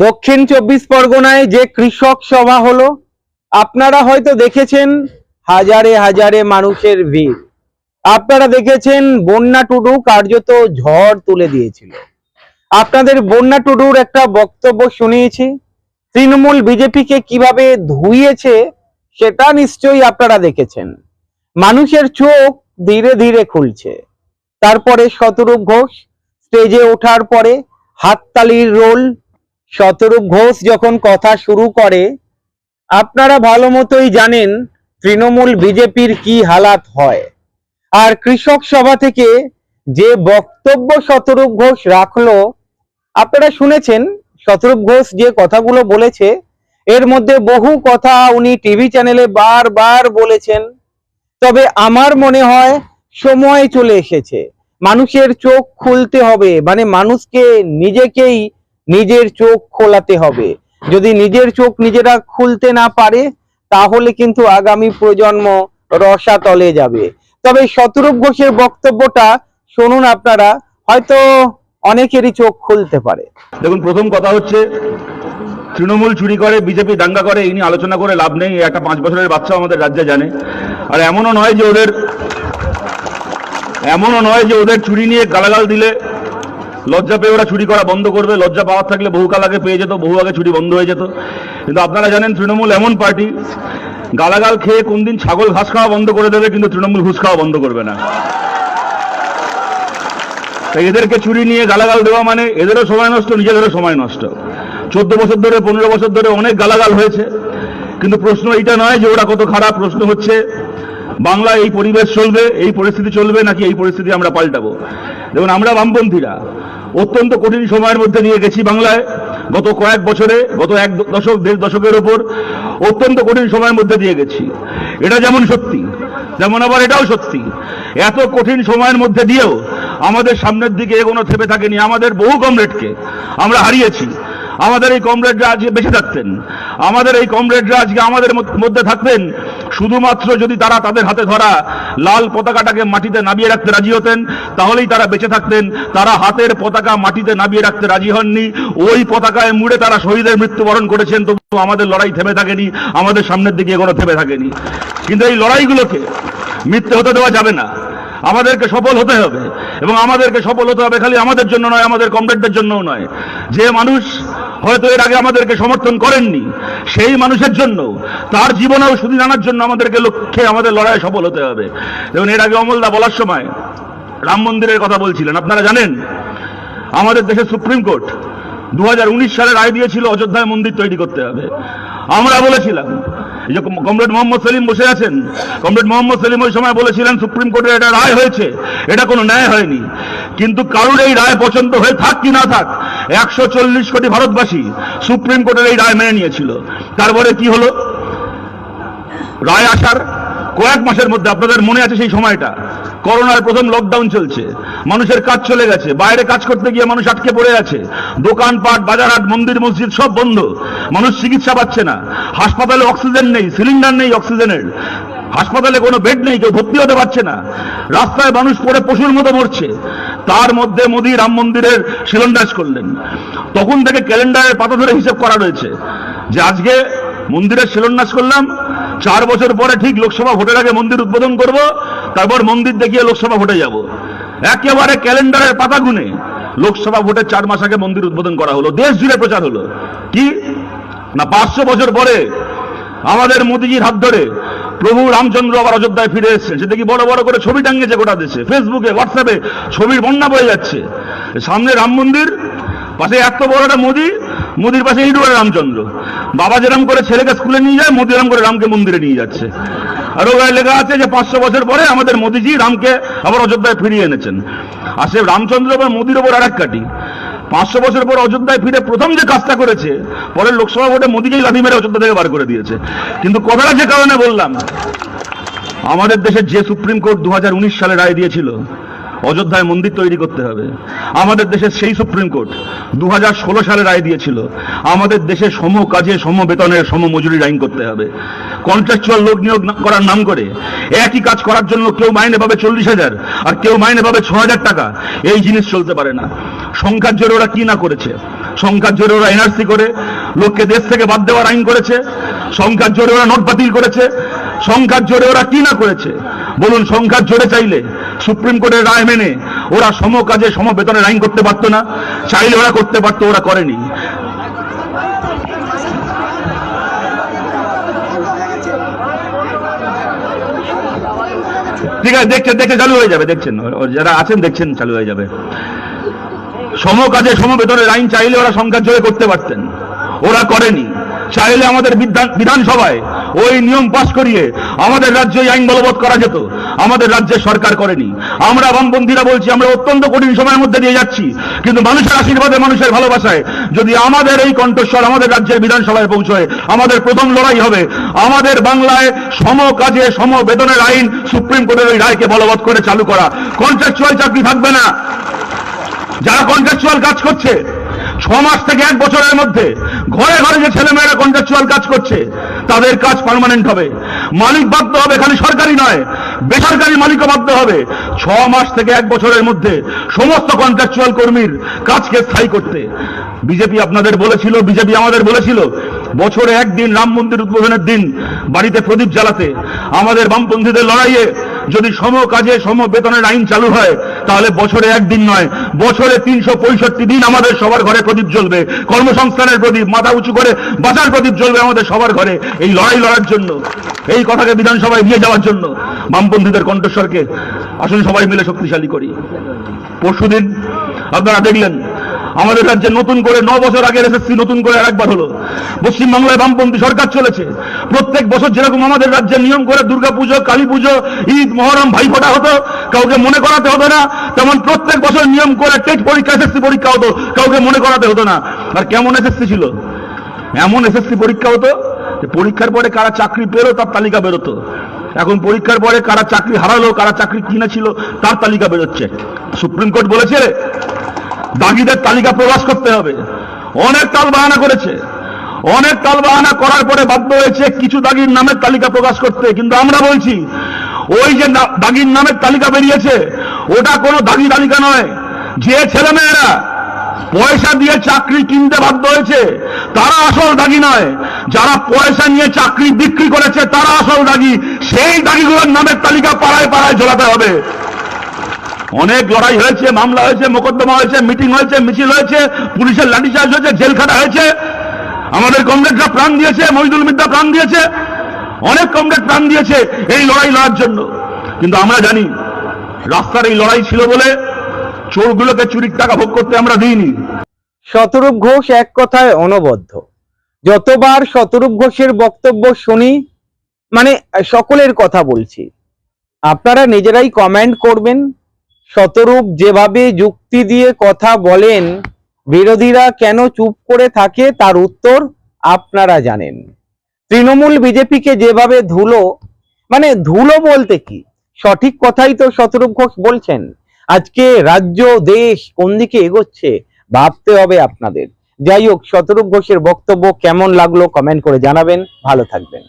দক্ষিণ চব্বিশ পরগনায় যে কৃষক সভা হলো, আপনারা হয়তো দেখেছেন হাজারে হাজারে মানুষের ভিড়। আপনারা দেখেছেন বন্যা টুডু কার্যত ঝড় তুলে দিয়েছিল। আপনাদের বন্যা টুডুর একটা বক্তব্য শুনিয়েছি, তৃণমূল বিজেপিকে কিভাবে ধুইয়েছে সেটা নিশ্চয়ই আপনারা দেখেছেন। মানুষের চোখ ধীরে ধীরে খুলছে। তারপরে শতরূপ ঘোষ স্টেজে ওঠার পরে হাততালির রোল। শতরূপ ঘোষ যখন কথা শুরু করে, আপনারা ভালো মতোই জানেন তৃণমূল বিজেপির কি হালাত হয়। আর কৃষক সভা থেকে যে বক্তব্য শতরূপ ঘোষ রাখলো, আপনারা শুনেছেন শতরূপ ঘোষ যে কথাগুলো বলেছে, এর মধ্যে বহু কথা উনি টিভি চ্যানেলে বারবার বলেছেন। তবে আমার মনে হয় সময় চলে এসেছে, মানুষের চোখ খুলতে হবে, মানে মানুষকে নিজেকেই নিজের চোখ খোলাতে হবে। যদি নিজের চোখ নিজেরা খুলতে না পারে, তাহলে কিন্তু আগামী প্রজন্ম রসাতলে যাবে। তবে শতরূপ ঘোষের বক্তব্যটা শুনুন আপনারা, হয়তো অনেকেরই চোখ খুলতে পারে। দেখুন, প্রথম কথা হচ্ছে তৃণমূল চুরি করে, বিজেপি দাঙ্গা করে, এই নিয়ে আলোচনা করে লাভ নেই। একটা 5 বছরের বাচ্চা আমাদের রাজ্যে জানে। আর এমনও নয় যে ওদের চুরি নিয়ে গালাগাল দিলে লজ্জা পেয়ে ওরা চুরি করা বন্ধ করবে। লজ্জা পাওয়ার থাকলে বহুকাল আগে পেয়ে যেত, বহু আগে চুরি বন্ধ হয়ে যেত। কিন্তু আপনারা জানেন তৃণমূল এমন পার্টি, গালাগাল খেয়ে কোন দিন ছাগল ঘাস খাওয়া বন্ধ করে দেবে, কিন্তু তৃণমূল ঘুষ খাওয়া বন্ধ করবে না। তাই এদেরকে চুরি নিয়ে গালাগাল দেওয়া মানে এদেরও সময় নষ্ট, নিজেদেরও সময় নষ্ট। 14 বছর ধরে, 15 বছর ধরে অনেক গালাগাল হয়েছে, কিন্তু প্রশ্ন এইটা নয় যে ওরা কত খারাপ। প্রশ্ন হচ্ছে বাংলায় এই পরিবেশ চলবে, এই পরিস্থিতি চলবে, নাকি এই পরিস্থিতি আমরা পাল্টাবো। দেখুন, আমরা বামপন্থীরা অত্যন্ত কঠিন সময়ের মধ্যে নিয়ে গেছি বাংলায়। গত কয়েক বছরে, গত 1 দশক 1.5 দশকের ওপর অত্যন্ত কঠিন সময়ের মধ্যে দিয়ে গেছি। এটা যেমন সত্যি, যেমন আবার এটাও সত্যি, এত কঠিন সময়ের মধ্যে দিয়েও আমাদের সামনের দিকে এগোনো থেমে থাকেনি। আমাদের বহু কমরেডকে আমরা হারিয়েছি। আমাদের এই কমরেডরা আজকে বেঁচে থাকতেন, আমাদের এই কমরেডরা আজকে আমাদের মধ্যে থাকতেন শুধুমাত্র যদি তারা তাদের হাতে ধরা লাল পতাকাটাকে মাটিতে নামিয়ে রাখতে রাজি হতেন, তাহলেই তারা বেঁচে থাকতেন। তারা হাতের পতাকা মাটিতে নামিয়ে রাখতে রাজি হননি। ওই পতাকায় মুড়ে তারা শহীদের মৃত্যুবরণ করেছেন, তবু আমাদের লড়াই থেমে থাকেনি, আমাদের সামনের দিকে এগোনো থেমে থাকেনি। কিন্তু এই লড়াইগুলোকে মিথ্যে হতে দেওয়া যাবে না। আমাদেরকে সফল হতে হবে, এবং আমাদেরকে সফল হতে হবে খালি আমাদের জন্য নয়, আমাদের কমরেডদের জন্যও নয়। যে মানুষ হয়তো এর আগে আমাদেরকে সমর্থন করেননি, সেই মানুষের জন্য, তার জীবনেও সুদিন আনার জন্য আমাদেরকে লক্ষ্যে আমাদের লড়াইয়ে সফল হতে হবে। এবং এর আগে অমলদা বলার সময় রাম মন্দিরের কথা বলছিলেন। আপনারা জানেন আমাদের দেশের সুপ্রিম কোর্ট 2019 সালে রায় দিয়েছিল অযোধ্যায় মন্দির তৈরি করতে হবে। আমরা বলেছিলাম, এই যে কমরেড মোহাম্মদ সেলিম বসে আছেন, কমরেড মোহাম্মদ সেলিম ওই সময় বলেছিলেন সুপ্রিম কোর্টের এটা রায় হয়েছে, এটা কোনো ন্যায় হয়নি। কিন্তু কারোর এই রায় পছন্দ হয়ে থাক কি না থাক, 140 কোটি ভারতবাসী সুপ্রিম কোর্টের এই রায় মেনে নিয়েছিল। তারপরে কি হলো? রায় আসার কয়েক মাসের মধ্যে, আপনাদের মনে আছে সেই সময়টা, করোনার প্রথম লকডাউন চলছে, মানুষের কাজ চলে গেছে, বাইরে কাজ করতে গিয়ে মানুষ আটকে পড়ে আছে, দোকানপাট, বাজারহাট, মন্দির মসজিদ সব বন্ধ, মানুষ চিকিৎসা পাচ্ছে না, হাসপাতালে অক্সিজেন নেই, সিলিন্ডার নেই অক্সিজেনের, হাসপাতালে কোনো বেড নেই, কেউ ভর্তি হতে পারছে না, রাস্তায় মানুষ পড়ে পশুর মতো মরছে। তার মধ্যে মোদী রাম মন্দিরের শিলান্যাস করলেন। তখন থেকে ক্যালেন্ডারের পাতা ধরে হিসেব করা রয়েছে যে আজকে মন্দিরের শিলান্যাস করলাম, 4 বছর পরে ঠিক লোকসভা ভোটের আগে মন্দির উদ্বোধন করব, তারপর মন্দির দেখিয়ে লোকসভা ভোটে যাব। একেবারে ক্যালেন্ডারের পাতা গুনে লোকসভা ভোটের 4 মাস আগে মন্দির উদ্বোধন করা হলো, দেশ জুড়ে প্রচার হলো। কি না, 500 বছর পরে আমাদের মোদীজির হাত ধরে প্রভু রামচন্দ্র আবার অযোধ্যায় ফিরে এসেছেন। সেটা কি বড় বড় করে ছবি টাঙিয়েছে গোটা দেশে, ফেসবুকে, হোয়াটসঅ্যাপে ছবির বন্যা বয়ে যাচ্ছে। সামনে রাম মন্দির, পাশে এত বড় একটা মোদির পাশে ইঁদুরে রামচন্দ্র। বাবা যেরকম করে ছেলেকে স্কুলে নিয়ে যায়, মোদি এরকম করে রামকে মন্দিরে নিয়ে যাচ্ছে। আর ওখানে লেখা আছে যে 500 বছর পরে আমাদের মোদিজি রামকে আবার অযোধ্যায় ফিরিয়ে এনেছেন। আর সে রামচন্দ্র বা মোদির ওপর আর এক কাটি। 500 বছর পর অযোধ্যায় ফিরে প্রথম যে কাজটা করেছে, পরের লোকসভা ভোটে মোদিকেই লাথি মেরে অযোধ্যা থেকে বার করে দিয়েছে। কিন্তু কথাটা যে কারণে বললাম, আমাদের দেশের যে সুপ্রিম কোর্ট 2019 সালে রায় দিয়েছিল অযোধ্যায় মন্দির তৈরি করতে হবে। আমাদের দেশের সেই সুপ্রিম কোর্ট 2016 সালে রায় দিয়েছিল আমাদের দেশে সম কাজে সম বেতনের সম মজুরির আইন করতে হবে। কন্ট্রাকচুয়াল লোক নিয়োগ করার নাম করে একই কাজ করার জন্য কেউ মাইনে পাবে 40,000 আর কেউ মাইনে পাবে 6,000 টাকা। এই জিনিস চলতে পারে না। সংখ্যার জোরে ওরা কি না করেছে, সংখ্যার জোরে ওরা এনআরসি করে লোককে দেশ থেকে বাদ দেওয়ার আইন করেছে, সংখ্যার জোরে ওরা নোট বাতিল করেছে, সংখ্যার জোরে ওরা কি না করেছে বলুন। সংখ্যার জোরে চাইলে সুপ্রিম কোর্টের রায় মেনে ওরা সম কাজে সম বেতনের আইন করতে পারতো না? চাইলে ওরা করতে পারতো, ওরা করেনি। ঠিক আছে, দেখছেন চালু হয়ে যাবে, দেখছেন যারা আছেন দেখছেন চালু হয়ে যাবে। সম কাজে সম বেতনের আইন চাইলে ওরা সংখ্যার জোরে করতে পারতেন, ওরা করেনি। চাইলে আমাদের বিধানসভায় ওই নিয়ম পাশ করিয়ে আমাদের রাজ্যে আইন বলবৎ করা যেত, আমাদের রাজ্যের সরকার করেনি। আমরা বামপন্থীরা বলছি আমরা অত্যন্ত কঠিন সময়ের মধ্যে দিয়ে যাচ্ছি, কিন্তু মানুষের আশীর্বাদে মানুষের ভালোবাসায় যদি আমাদের এই কণ্ঠস্বর আমাদের রাজ্যের বিধানসভায় পৌঁছয়, আমাদের প্রথম লড়াই হবে আমাদের বাংলায় সম কাজে সম বেতনের আইন সুপ্রিম কোর্টের ওই রায়কে বলবৎ করে চালু করা। কন্ট্রাকচুয়াল চাকরি থাকবে না। যারা কন্ট্রাকচুয়াল কাজ করছে 6 মাস থেকে 1 বছরের মধ্যে ঘরে ঘরে যে ছেলেমেয়েরা কন্ট্রাকচুয়াল কাজ করছে তাদের কাজ পার্মানেন্ট হবে। মালিক বাধ্য হবে, খালি সরকারি নয় বেসরকারি মালিকও বাধ্য হবে 6 মাস থেকে 1 বছরের মধ্যে সমস্ত কন্ট্রাকচুয়াল কর্মীর কাজকে স্থায়ী করতে। বিজেপি আপনাদের বলেছিল, বিজেপি আমাদের বলেছিল বছরে একদিন রাম মন্দির উদ্বোধনের দিন বাড়িতে প্রদীপ জ্বালাতে। আমাদের বামপন্থীদের লড়াইয়ে যদি সম কাজে সম বেতনের আইন চালু হয় তাহলে বছরে একদিন নয়, বছরে 365 দিন আমাদের সবার ঘরে প্রদীপ জ্বলবে। কর্মসংস্থানের প্রদীপ, মাথা উঁচু করে বাঁচার প্রদীপ জ্বলবে আমাদের সবার ঘরে। এই লড়াই লড়ার জন্য, এই কথাকে বিধানসভায় নিয়ে যাওয়ার জন্য বামপন্থীদের কণ্ঠস্বরকে আসুন সবাই মিলে শক্তিশালী করি। পরশুদিন আপনারা দেখলেন আমাদের রাজ্যে নতুন করে 9 বছর আগের এসএসসি নতুন করে আরেকবার হলো। পশ্চিমবাংলায় বামপন্থী সরকার চলেছে। প্রত্যেক বছর যেরকম আমাদের রাজ্যে নিয়ম করে দুর্গাপুজো, কালী পুজো, ঈদ, মহরম, ভাইফোঁটা হতো, কাউকে মনে করাতে হতো না, তেমন প্রত্যেক বছর নিয়ম করে টেট পরীক্ষা, এসএসসি পরীক্ষা হতো, কাউকে মনে করাতে হতো না। আর কেমন এসএসসি ছিল? এমন এসএসসি পরীক্ষা হতো যে পরীক্ষার পরে কারা চাকরি পেলো তার তালিকা বেরোতো। এখন পরীক্ষার পরে কারা চাকরি হারালো, কারা চাকরি কিনা ছিল তার তালিকা বেরোচ্ছে। সুপ্রিম কোর্ট বলেছে দাগিদের তালিকা প্রকাশ করতে হবে। অনেক টালবাহানা করেছে, অনেক টালবাহানা করার পরে বাধ্য হয়েছে কিছু দাগির নামের তালিকা প্রকাশ করতে। কিন্তু আমরা বলছি ওই যে দাগির নামের তালিকা বেরিয়েছে ওটা কোনো দাগি তালিকা নয়। যে ছেলেমেয়েরা পয়সা দিয়ে চাকরি কিনতে বাধ্য হয়েছে তারা আসল দাগি নয়, যারা পয়সা নিয়ে চাকরি বিক্রি করেছে তারা আসল দাগি। সেই দাগিগুলোর নামের তালিকা পাড়ায় পাড়ায় ঝোলাতে হবে। অনেক লড়াই হয়েছে, মামলা হয়েছে, মোকদ্দমা হয়েছে, মিটিং হয়েছে, মিছিল হয়েছে, পুলিশের লাঠিচার্জ হয়েছে, জেল খাটা হয়েছে। আমাদের কমরেডরা প্রাণ দিয়েছে, মহিদুল মিদ্দা প্রাণ দিয়েছে, অনেক কমরেড প্রাণ দিয়েছে এই লড়াই লড়ার জন্য। কিন্তু আমরা জানি রাস্তার এই লড়াই ছিল বলে চোরগুলোকে চুরির টাকা ভোগ করতে আমরা দিইনি। শতরূপ ঘোষ এক কথায় অনবদ্য। যতবার শতরূপ ঘোষের বক্তব্য শুনি, মানে সকলের কথা বলছি, আপনারা নিজেরাই কমেন্ট করবেন। শতরূপ যেভাবে যুক্তি দিয়ে কথা বলেন, বিরোধীরা কেন চুপ করে থাকে তার উত্তর আপনারা জানেন। তৃণমূল বিজেপিকে যেভাবে ধুলো, মানে ধুলো বলতে কি, সঠিক কথাই তো শতরূপ ঘোষ বলছেন। আজকে রাজ্য দেশ কোন দিকে এগোচ্ছে ভাবতে হবে আপনাদের। যাই হোক, শতরূপ ঘোষের বক্তব্য কেমন লাগলো কমেন্ট করে জানাবেন। ভালো থাকবেন।